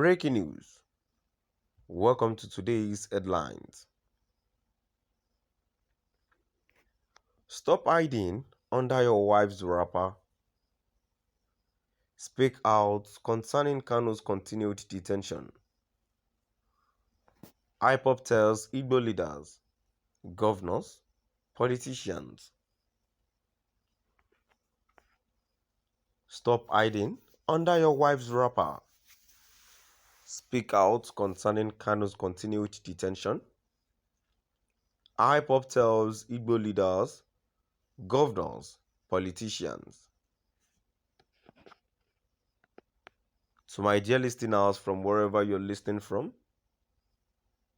Breaking news. Welcome to today's headlines. Stop hiding under your wife's wrapper. Speak out concerning Kanu's continued detention. IPOB tells Igbo leaders, governors, politicians. Stop hiding under your wife's wrapper. Speak out concerning Kanu's continued detention. IPOB tells Igbo leaders, governors, politicians. To my dear listeners from wherever you're listening from,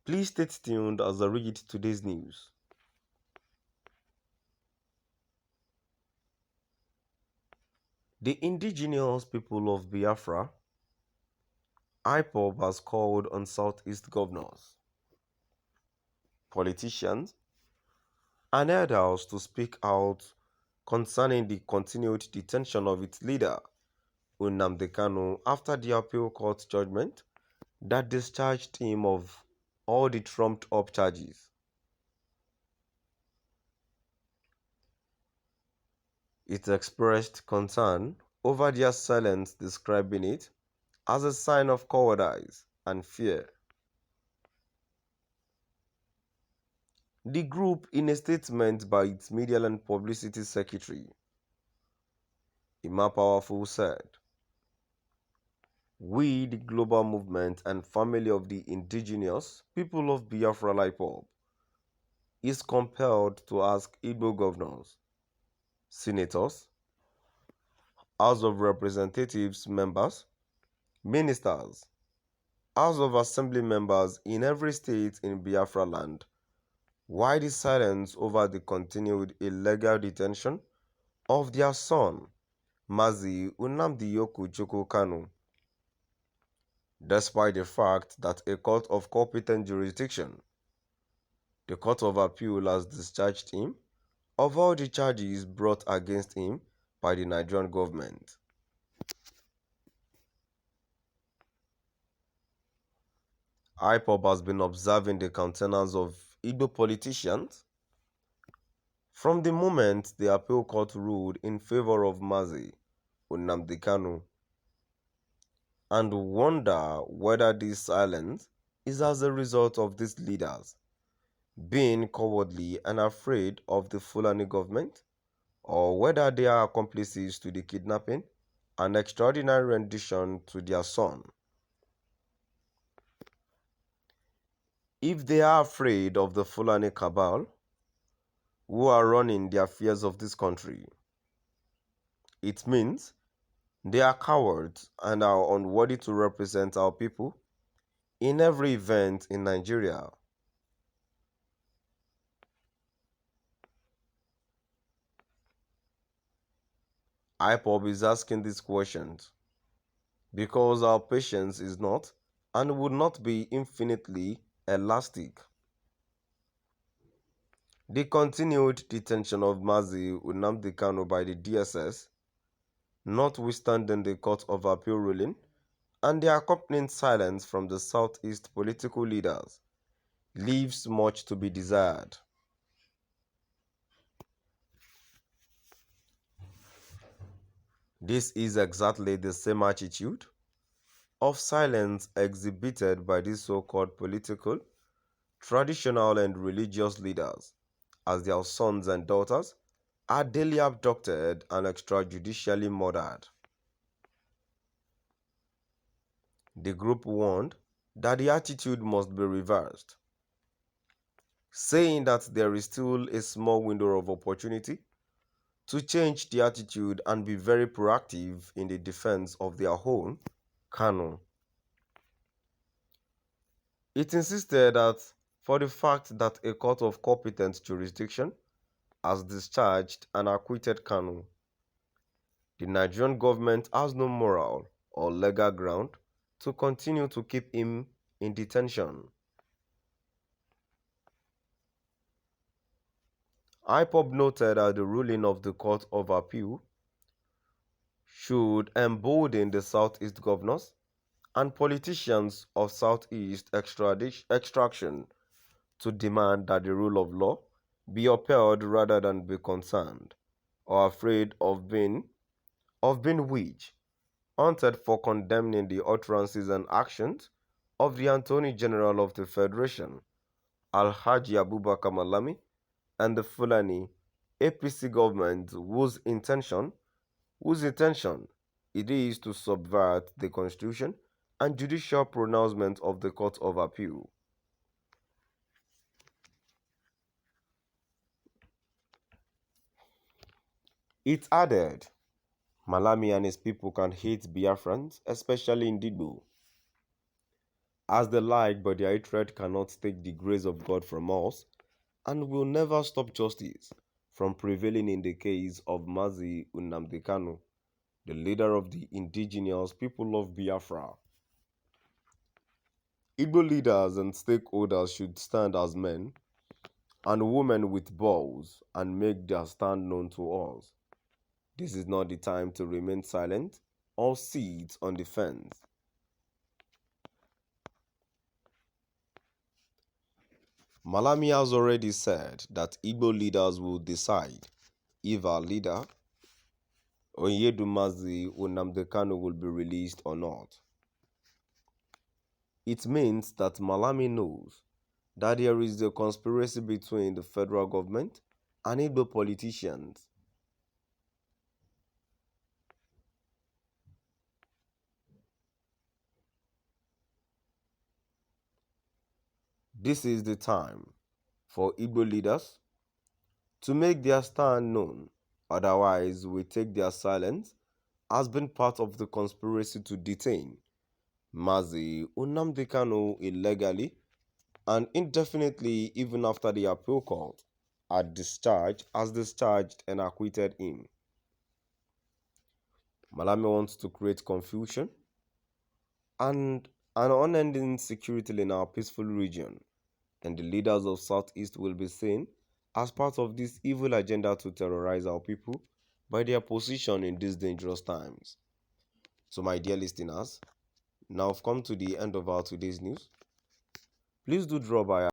please stay tuned as I read today's news. The indigenous people of Buafra, IPOB has called on Southeast governors, politicians, and elders to speak out concerning the continued detention of its leader, Nnamdi Kanu, after the appeal court judgment that discharged him of all the trumped-up charges. It expressed concern over their silence, describing it as a sign of cowardice and fear. The group, in a statement by its Media and Publicity Secretary, Ima Powerful, said, "We, the global movement and family of the indigenous people of Biafra IPOB, is compelled to ask Igbo governors, senators, House of Representatives members, ministers, House of Assembly members in every state in Biafra land, why the silence over the continued illegal detention of their son, Mazi Nnamdi Chukwu Kanu, despite the fact that a court of competent jurisdiction, the Court of Appeal, has discharged him of all the charges brought against him by the Nigerian government." IPOB has been observing the countenance of Igbo politicians from the moment the appeal court ruled in favor of Mazi Nnamdi Kanu, and wonder whether this silence is as a result of these leaders being cowardly and afraid of the Fulani government, or whether they are accomplices to the kidnapping and extraordinary rendition to their son. If they are afraid of the Fulani cabal who are running the affairs of this country, it means they are cowards and are unworthy to represent our people in every event in Nigeria. IPOB is asking these questions because our patience is not and would not be infinitely elastic. The continued detention of Mazi Nnamdi Kanu by the DSS, notwithstanding the Court of Appeal ruling, and the accompanying silence from the Southeast political leaders, leaves much to be desired. This is exactly the same attitude of silence exhibited by these so-called political, traditional and religious leaders as their sons and daughters are daily abducted and extrajudicially murdered. The group warned that the attitude must be reversed, saying that there is still a small window of opportunity to change the attitude and be very proactive in the defense of their own Kanu. It insisted that for the fact that a court of competent jurisdiction has discharged and acquitted Kanu, the Nigerian government has no moral or legal ground to continue to keep him in detention. IPOB noted that the ruling of the Court of Appeal should embolden the Southeast governors and politicians of Southeast extraction to demand that the rule of law be upheld rather than be concerned or afraid of being witch hunted for condemning the utterances and actions of the Attorney General of the Federation, Alhaji Abubakar Malami, and the Fulani APC government whose intention it is to subvert the constitution and judicial pronouncement of the Court of Appeal. It added, Malami and his people can hate Biafrans, especially in Digbo, as they like, but their hatred cannot take the grace of God from us and will never stop justice from prevailing in the case of Mazi Nnamdi Kanu, the leader of the indigenous people of Biafra. Igbo leaders and stakeholders should stand as men and women with balls and make their stand known to us. This is not the time to remain silent or sit on the fence. Malami has already said that Igbo leaders will decide if our leader, Onyedumazi Nnamdi Kanu, will be released or not. It means that Malami knows that there is a conspiracy between the federal government and Igbo politicians. This is the time for Igbo leaders to make their stand known. Otherwise, we take their silence as being part of the conspiracy to detain Mazi Nnamdi Kanu illegally and indefinitely, even after the appeal court has discharged and acquitted him. Malami wants to create confusion and an unending security in our peaceful region, and the leaders of Southeast will be seen as part of this evil agenda to terrorize our people by their position in these dangerous times. So, my dear listeners, now I've come to the end of our today's news. Please do drop by